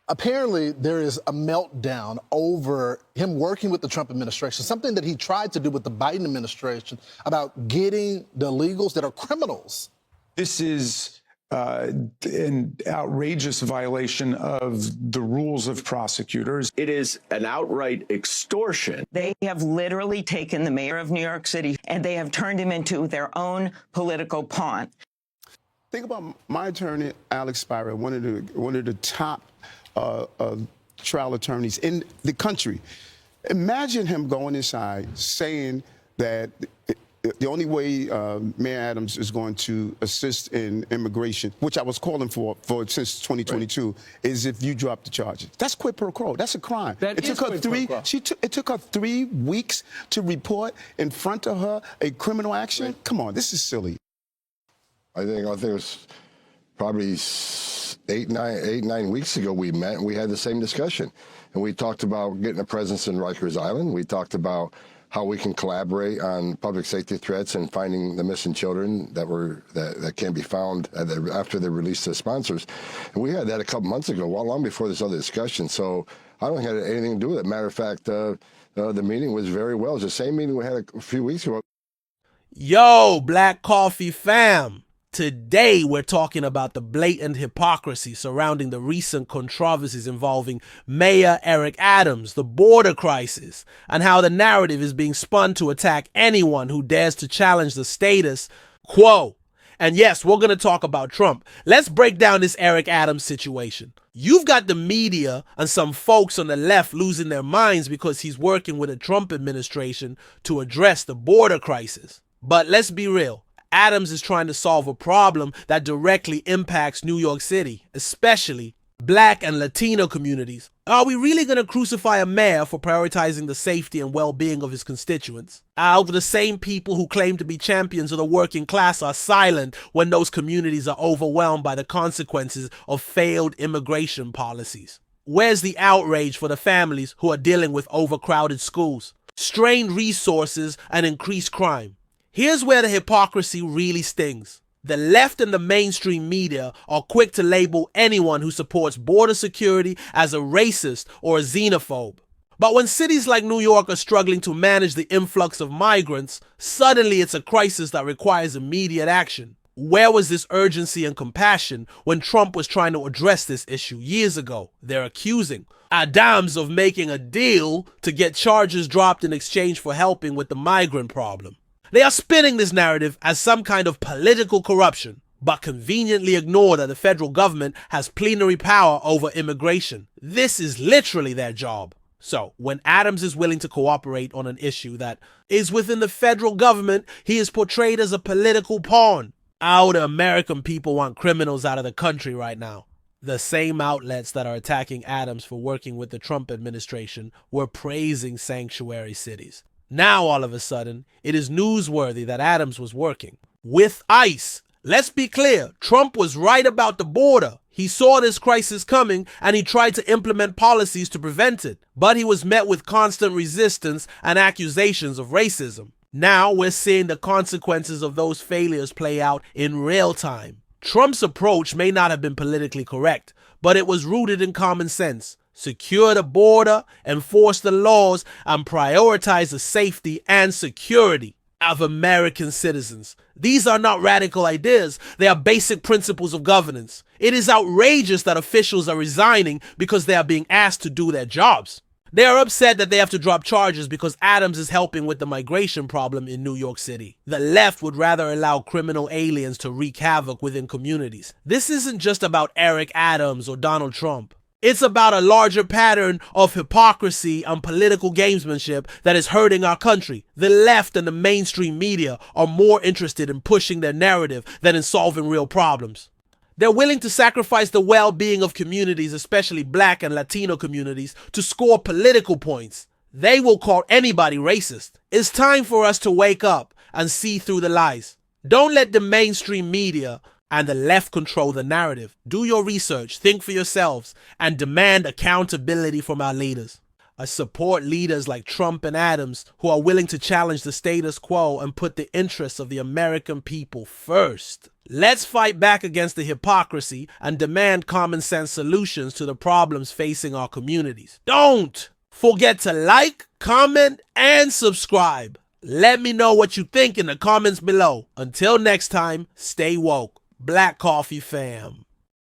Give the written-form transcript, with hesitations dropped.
Apparently, there is a meltdown over him working with the Trump administration, something that he tried to do with the Biden administration about getting the illegals that are criminals. This is an outrageous violation of the rules of prosecutors. It is an outright extortion. They have literally taken the mayor of New York City and they have turned him into their own political pawn. Think about my attorney, Alex Spira, one of the top trial attorneys in the country. Imagine him going inside saying that the only way Mayor Adams is going to assist in immigration, which I was calling for since 2022, right, is if you drop the charges. That's quid pro quo. That's a crime. It took her 3 weeks to report in front of her a criminal action. Right. Come on, this is silly. I think it was probably 9 weeks ago we met and we had the same discussion. And we talked about getting a presence in Rikers Island. We talked about how we can collaborate on public safety threats and finding the missing children that can't be found after they release their sponsors. And we had that a couple months ago, well, long before this other discussion. So I don't have anything to do with it. Matter of fact, the meeting was very well. It's the same meeting we had a few weeks ago. Yo, Black Coffee fam. Today, we're talking about the blatant hypocrisy surrounding the recent controversies involving Mayor Eric Adams, the border crisis, and how the narrative is being spun to attack anyone who dares to challenge the status quo. And yes, we're going to talk about Trump. Let's break down this Eric Adams situation. You've got the media and some folks on the left losing their minds because he's working with the Trump administration to address the border crisis. But let's be real. Adams is trying to solve a problem that directly impacts New York City, especially Black and Latino communities. Are we really going to crucify a mayor for prioritizing the safety and well-being of his constituents? The same people who claim to be champions of the working class are silent when those communities are overwhelmed by the consequences of failed immigration policies. Where's the outrage for the families who are dealing with overcrowded schools, strained resources, and increased crime? Here's where the hypocrisy really stings. The left and the mainstream media are quick to label anyone who supports border security as a racist or a xenophobe. But when cities like New York are struggling to manage the influx of migrants, suddenly it's a crisis that requires immediate action. Where was this urgency and compassion when Trump was trying to address this issue years ago? They're accusing Adams of making a deal to get charges dropped in exchange for helping with the migrant problem. They are spinning this narrative as some kind of political corruption, but conveniently ignore that the federal government has plenary power over immigration. This is literally their job. So, when Adams is willing to cooperate on an issue that is within the federal government, he is portrayed as a political pawn. The American people want criminals out of the country right now. The same outlets that are attacking Adams for working with the Trump administration were praising sanctuary cities. Now, all of a sudden, it is newsworthy that Adams was working with ICE. Let's be clear, Trump was right about the border. He saw this crisis coming and he tried to implement policies to prevent it. But he was met with constant resistance and accusations of racism. Now we're seeing the consequences of those failures play out in real time. Trump's approach may not have been politically correct, but it was rooted in common sense. Secure the border, enforce the laws, and prioritize the safety and security of American citizens. These are not radical ideas. They are basic principles of governance. It is outrageous that officials are resigning because they are being asked to do their jobs. They are upset that they have to drop charges because Adams is helping with the migration problem in New York City. The left would rather allow criminal aliens to wreak havoc within communities. This isn't just about Eric Adams or Donald Trump. It's about a larger pattern of hypocrisy and political gamesmanship that is hurting our country. The left and the mainstream media are more interested in pushing their narrative than in solving real problems. They're willing to sacrifice the well-being of communities, especially Black and Latino communities, to score political points. They will call anybody racist. It's time for us to wake up and see through the lies. Don't let the mainstream media and the left control the narrative. Do your research, think for yourselves, and demand accountability from our leaders. I support leaders like Trump and Adams who are willing to challenge the status quo and put the interests of the American people first. Let's fight back against the hypocrisy and demand common sense solutions to the problems facing our communities. Don't forget to like, comment, and subscribe. Let me know what you think in the comments below. Until next time, stay woke. Black Coffee Fam.